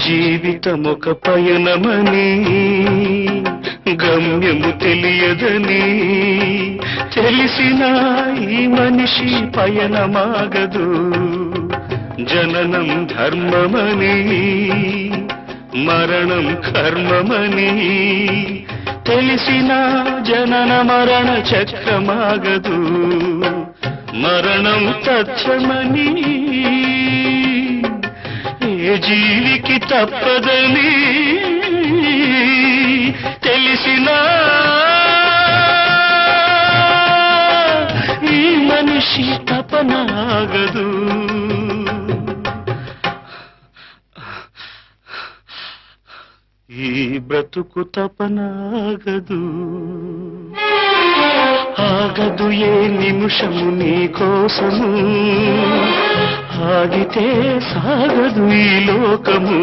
జీవితమొక పయనమని గమ్యము తెలియదని తెలిసిన ఈ మనిషి పయనమాగదు. జననం ధర్మమని మరణం కర్మమని తెలిసిన జనన మరణ చక్రమాగదు. మరణం తథ్యమని ఏ జీవికి తప్పదని తెలిసిన ఈ మనిషి తపనాగదు. ఈ బ్రతుకు తపనాగదు. ఆగదు ఏ నిమిషము నీ కోసము, ఆగితే సాగదు ఈ లోకము.